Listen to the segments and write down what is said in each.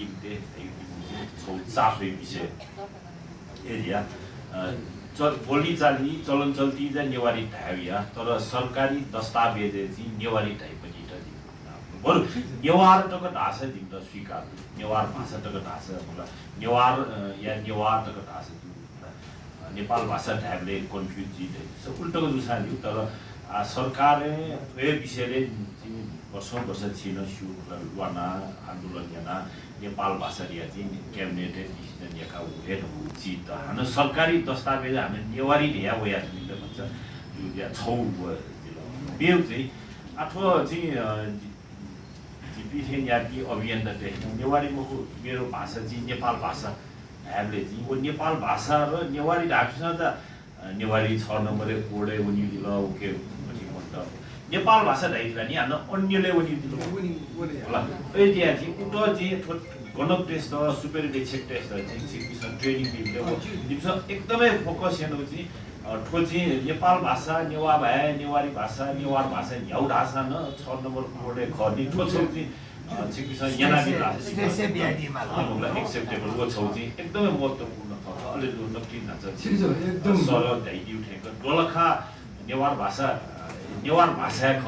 임대 साफे विषय एरिया बोली चाली चलन चल्ती चाहिँ नेवारी ढाबिया तर सरकारी दस्तावेज चाहिँ नेवारी ढाइ पनि बरु नेवार टक ढाँसा दिन्छ स्वीकार नेवार भाषा टक ढाँसा मतलब नेवार या नेवार टक ढाँसा नेपाल भाषा ढाबले कन्फ्युज जित उल्टो जुसा दियो तर सरकारले यो विषयले वर्ष छिन सु वाना आन्दोलन याना नेपाल भाषा रिया चाहिँ क्याबिनेट डिसिजन याका हेड चित हान सरकारी दस्तावेज हामी नेवारी रिया वया जुन भन्छ यो या छौ बेउ चाहिँ अथवा चाहिँ जिपिथेन याकी अभियान त नेवारी मेरो भाषा चाहिँ नेपाल भाषा हामीले चाहिँ वो नेपाल भाषा र नेवारी ढाक्छ त नेवारी 6 नम्बरे कोडे उनी दिल ओके पनि भन्छ नेपाल भाषा ढाइला नि हान अन्यले उनी दिल होला एरिया चाहिँ उतो चाहिँ गणक टेस्ट र सुपर बेसिक टेस्ट चाहिँ सिक्किम ट्रेनिङ दिन्छ दिन्छ एकदमै फोकस हेर्नु चाहिँ ठो चाहिँ नेपाल भाषा नेवा भए नेवारी भाषा नेवार भाषा ह्याउ ढाँसा न 6 नम्बर कोडे खर्नी ठो छौ चाहिँ सिक्किम याना दिला एक्सेप्टेबल वो छौ चाहिँ एकदमै महत्त्वपूर्ण छ अलि नक्की नाच एकदम सरल ढाइदि उठेको दोलखा नेवार भाषा ख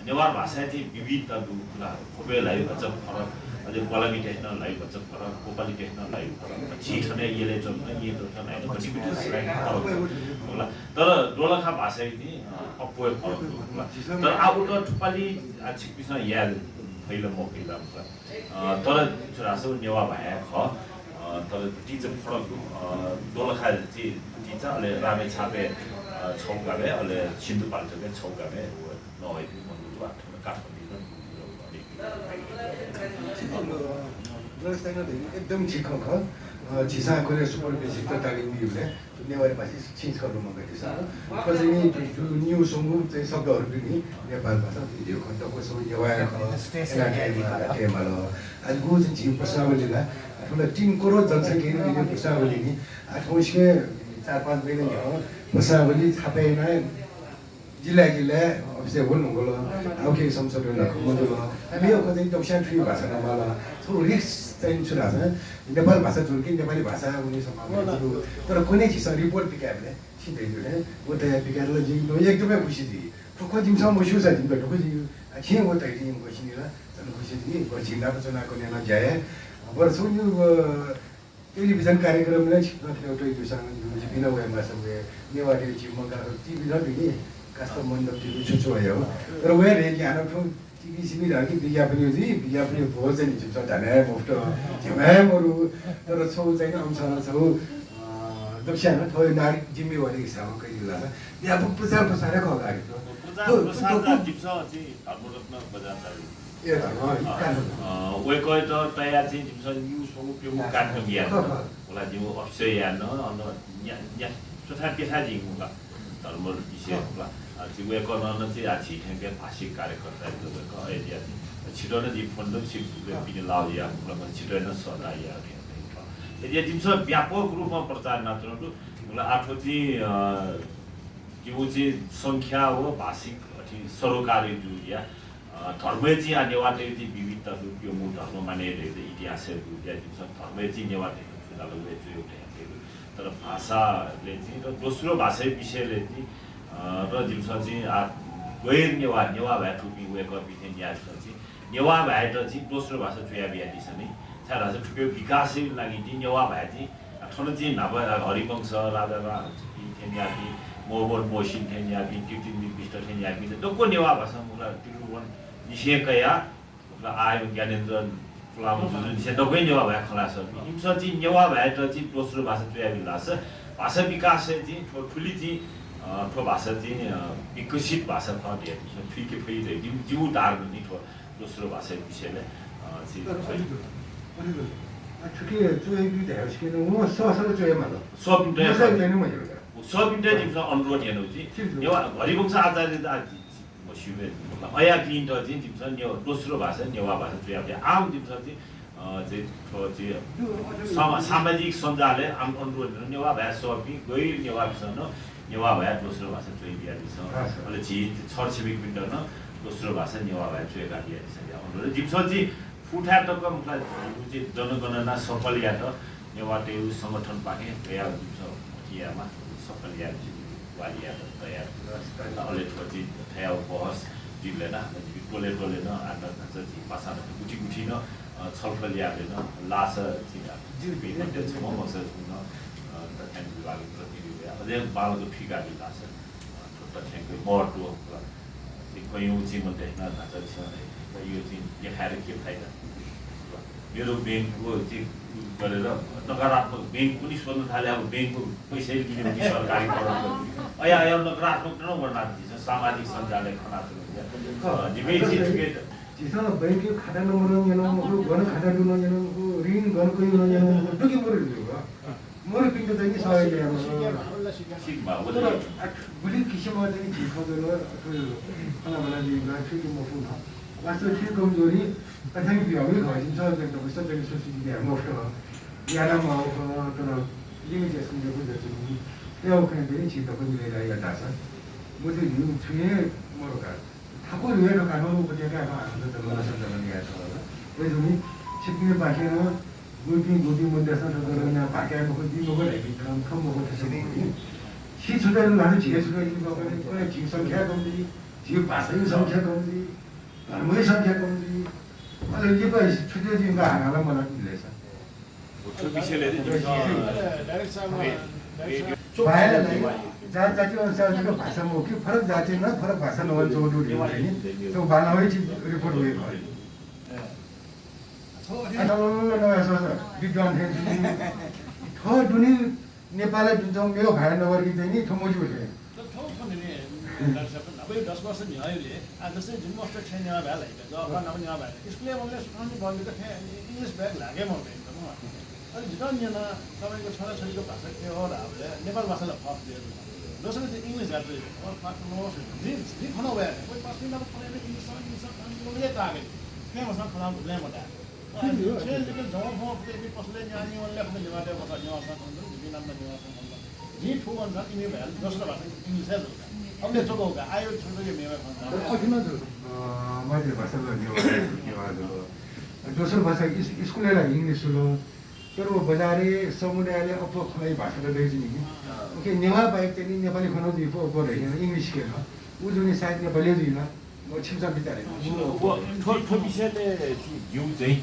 नेवार भाषा चाहिँ विविध कुरा खोपेलाई भन्छ फरक अझै बलामी टेक्नोलाई भन्छ फरक कोपाली टेक्नोलाई फरक छिटने यसले चल्छ यो चल्छ हैन पछि होला तर दोलखा भाषा चाहिँ अपवे फरक होला तर अब त थुपाली छिपिसमा याद पहिलो मौका तर छोरासो नेवा भए ख तर टिचर फरक दोलखा चाहिँ टिचर अलि रामे छापे छौगाबे अलि सिन्धुपाल्चोके छौगाबे नभए पनि काठमाडौँ एकदम ठिक हो छिसा कोरे सुपर बेसिक त तालिम दिउले नेवारी भाषा चेन्ज गर्नु मन गरिसा पछि नि न्यू सङ्गु चाहिँ शब्दहरू पनि नेपाल भाषा भिडियो खण्डको सबै नेवार टेमल आज गो चाहिँ जीव प्रश्नावलीला ठुलो 3 करोड जनसङ्ख्या नि प्रश्नावली नि आठौँसके 4-5 महिना हो प्रश्नावली छापेन जिल्ला अफिस बोल्नु होला अब के संसदले खमोला मेरो कतै दक्षिण फ्री भाषा नमाला सो रिक्स चाहिँ छुरा छ नेपाल भाषा जुनकि नेपाली भाषा हुने सम्भावना तर कुनै चिज रिपोर्ट पिकाले सिधै दिने वो त पिकाले जिम एकदमै खुसी थिए ठोको जिमसँग मसु छ जिम ठोको जिम छिन वो त जिम खुसी नि ल जन खुसी थिए को जिन्दा चुनाको नेना जाए बर सुन्नु टेलिभिजन कार्यक्रमले छिप्न थियो एउटा दुसँग बिन वेमा सबै नेवारी जिमका टिभी र बिनी कस्तो मण्डपहरू छुछु भयो तर वे रेली हानो ठो टिभी सिमी राखी विज्ञापन हो जी विज्ञापन भोज नि छ धने मुफ्त जिम्मेहरू तर छौ चाहिँ अंश छौ दक्षिण थोरै नागरिक जिम्मेवारी हिसाबमा कहिले लाग्छ व्यापक प्रचार प्रसार अगाडि प्रसार जिप्स चाहिँ धर्मरत्न बजार ए वेको त तयार चाहिँ जिप्स न्यूज हो त्यो काठमाडौँ या होला जिमो अफिस या न या तथा पेशा जिमगा धर्म विषय होला वेको न चाहिँ आछि ठ्याङ्के भाषिक कार्यकर्ताहरू वेको एरिया छिटो नै फन्डसिप पनि लाउया मतलब छिटो नै सदा या एरिया जिम्स व्यापक रूपमा प्रचार नचर्नु मलाई आठो चाहिँ जो चाहिँ संख्या हो भाषिक अथि सरोकारी जुया धर्म चाहिँ नेवार चाहिँ विविधताहरू त्यो मु धर्म माने इतिहासहरू जिम्स धर्म चाहिँ नेवार तर भाषाले चाहिँ र दोस्रो भाषा विषयले चाहिँ र जिम्स चाहिँ गैर नेवा भए टुपी वेको बिथे याद चाहिँ नेवा भए त चाहिँ दोस्रो भाषा चुया बिहा दिस नै छाडा चाहिँ ठुलो विकासै लागि चाहिँ नेवा भए चाहिँ ठुलो चाहिँ नभए हरिवंश राजा थेन्यापी मोहम्मद मोहसिन थेन्यापी टिटिङ विष्ट थेन्यापी डोको नेवा भाषा मुला तिरुवन निषेकया आयो ज्ञानेन्द्र पुलाम जुन निषेक डोकै नेवा भए खलास जिम्स चाहिँ नेवा भए त चाहिँ दोस्रो भाषा चुया बिलास भाषा विकास चाहिँ ठुली चाहिँ ठो भाषा चाहिँ विकसित भाषा छ फेरि फेरि जिउ धार नि ठो दोस्रो भाषा विषयले सब इन्डिया जिम्स अनुरोध हेर्नु चाहिँ नेवा हरिवंश आचार्य त अया क्लिन्ट चाहिँ जिम्स दोस्रो भाषा नेवा भाषा चाहिँ आम जिम्स चाहिँ सामाजिक सञ्जालले आम अनुरोध नेवा भए सपी गैर नेवासँग नेवा भए दोस्रो भाषा चोइ बिहारी छ अहिले छर छिमेक पिण्ड न दोस्रो भाषा नेवा भए चोइका बिहारी छ अनुरोध जिम्स चाहिँ फुटाटक मतलब जनगणना सफल याद नेवाटे संगठन पाके तयार हुन्छ कियामा सफल याद वालिया तयार अलेटपछि थया बहस जिल्लेन टोले टोले न आटा चाहिँ पासा गुठी न छलफल यादेन लास जिल भिन्नते छ म मस न तथ्याङ्क विभाग प्रतिनिधि अझै बालको फिगाली लास तथ्याङ्क मोर्टो कयौँ चाहिँ देख्न नाचा छ यो चाहिँ देखाएर के फाइदा मेरो ब्याङ्कको चाहिँ गरेर नकारात्मक ब्याङ्क पनि सोध्न थाले अब ब्याङ्कको पैसै लिने कि सरकारी पढाउनु अया अया नकारात्मक नगर्न दिन्छ सामाजिक सञ्जालले खना जिसँग बैंक खाता नम्बर गर्न खाता डुन ऋण गर्नको डुकी मरो मरो पिन्ट चाहिँ नि सहयोग बुढी किसिममा चाहिँ झिकाउँदैन वास्तव फिर कमजोरी कथाङ्क विभागले घटिन्छ एकदम सबै सोसिटी मुफ्त यादामा तर लिमिटेसन जो बुझ्दैछु नि त्यो खाने पनि छिटो पनि मिलेर छ म चाहिँ हिउँ छुए मरोका ठाकुर हेर कानुन उपत्यका हाम्रो त मलाई सञ्चालन याद छ होला त्यसो नि छिप्पिने पाकेन गुटी मुद्दासँग सञ्चालन पाकेको दिनुको लागि खम्बको त्यसरी छि छुटाइनु लानु छिए छुटाइनु पनि कुनै झिक सङ्ख्या कम्ती झिक भाषाको सङ्ख्या कम्ती धर्मकै सङ्ख्या कम्ती अहिले यो पनि छुट्टै दिनको हानालाई मलाई मिलेछ जात जाति अनुसारको भाषामा हो कि फरक जातिमा फरक भाषा नभए जोडुरी हुन्छ नि त्यो बालामै रिपोर्ट उयो भयो विद्वान ठो दुनी नेपाललाई जुन मेरो भाइ नगरी चाहिँ नि ठोमोजी उठे अब यो 10 वर्ष न्यायले जस्तै जुन वर्ष छैन न्याय भए लाग्यो जब नभए न्याय भए स्कुलले मैले सुनाउनु भन्ने त इङ्ग्लिस ब्याग लागे म अनि जिताउन तपाईँको छोराछोरीको भाषा के हो र हामीले नेपाल भाषालाई फर्क दिएको दोस्रो चाहिँ इङ्ग्लिस गाड्छ खनाउ भयो कोही 5 मिनट खनाउने इङ्ग्लिस बोल्दै त आगे त्यहाँसँग खनाउ भुल्नै मटा लेकिन जवाब हो कि कसले न्यानी वाले अपने निवादे भाषा निवासन विनाम निवासन जी ठो भन्छ इङ्ग्लिस भए दोस्रो भाषा इङ्ग्लिस है हमले चोको होगा आयो छोटो के मेवा खाना मैले भाषा दोस्रो भाषा स्कुललाई इङ्ग्लिस सुनो तर वो बजारे समुदायले अपो खनाइ भाषा त दैछ नि ओके नेवा बाहेक चाहिँ नेपाली खनाउ दिए पो ओपर हैन इंग्लिश के उ जुन सायद नेपाली दिन म छिमसा बिचारे ठो विषयले यु चाहिँ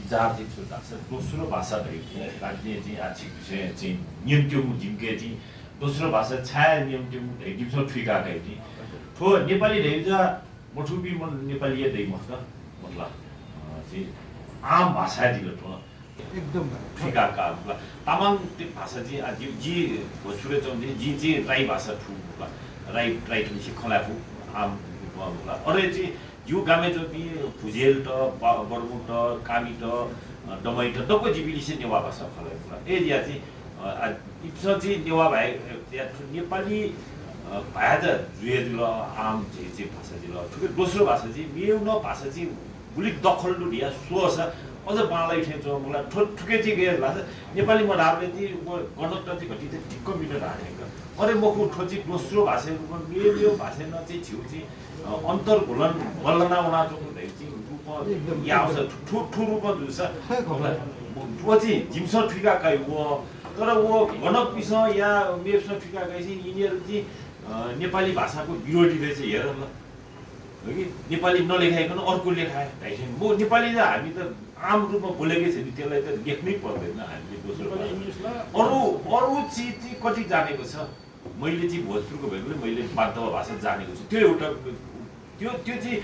विचार चाहिँ सुरु छ दोस्रो भाषा दैछ लाग्ने चाहिँ आर्थिक विषय चाहिँ नियम त्यो जिम्के चाहिँ दोस्रो भाषा छाया नियम त्यो गिब्सो ठिका गएथि ठो नेपाली दैजा मठुबी मन नेपाली दै मस्त मतलब चाहिँ आम भाषा दिलो ठो एकदम ठिका का तामाङ भाषा चाहिँ आज जी भोजपुरी चाहिँ जी राई भाषा ठु राई टु सिखला फु आम अरे चाहिँ यो गामे जो कि भुजेल त बर्मु त कामी त दमै त दको जिबिली से नेवा भाषा खला ए या चाहिँ इप्सजी नेवा भाइ नेपाली भाया त जुए दिलो आम चाहिँ भाषा दिलो ठुकै दोस्रो भाषा चाहिँ मेरो न भाषा चाहिँ बुलिक दखल दुनिया सोस अझ बाँलाई ठेन्छ मलाई ठुकै चाहिँ गएर भाषा नेपाली म राख्ने चाहिँ गणतन्त्र चाहिँ घटी चाहिँ ठिक्क मिलेर राखेको अरे म ठोची दोस्रो भाषाहरूमा मेरो भाषा न चाहिँ छिउ चाहिँ अन्तर घुलन बल्लना उना चोक्दै चाहिँ रूपमा या आउँछ ठु रूपमा जुन्छ वो चाहिँ जिम्स ठिका काइ वो तर वो गणक पिस या मेपसँग ठिका काइ चाहिँ यिनीहरू चाहिँ नेपाली भाषाको विरोधी रहेछ हेर ल हो कि नेपाली नलेखाइकन अर्को लेखाए भाइसन म नेपाली त हामी त आम रूपमा बोलेकै छ नि त्यसलाई त लेख्नै पर्दैन हामीले दोस्रो अरू चिज चाहिँ कति जानेको छ मैले चाहिँ भोजपुरको भएकोले मैले बान्तवा भाषा जानेको छु त्यो एउटा त्यो चाहिँ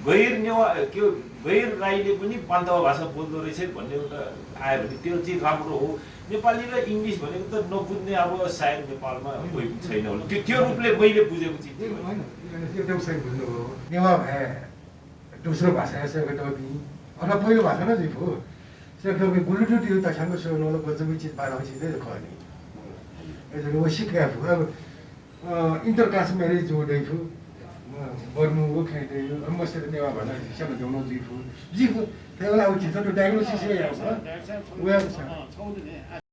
गैर नेवा के गैर राईले पनि बान्तवा भाषा बोल्दो रहेछ भन्ने एउटा आयो भने त्यो चाहिँ राम्रो हो नेपाली र इङ्ग्लिस भनेको त नबुझ्ने अब सायद नेपालमा कोही पनि छैन होला त्यो रूपले मैले बुझेको चिज होइन एउटा सही बुझ्नुभयो नेवा भए दोस्रो भाषा यसको टपी अथवा पहिलो भाषा न चाहिँ हो त्यसको गुलुटुटी त छाङ्गो सुनो बच्चाको चिज बाह्र छिँदै खने यसले वो सिकाए अब इन्टर कास्ट म्यारेज जोडेको बर्नु वो खाइदै मस्ते नेवा भन्न हिसाब देउनु जिफु त्यही बेला अब छिटो डायग्नोसिस आउँछ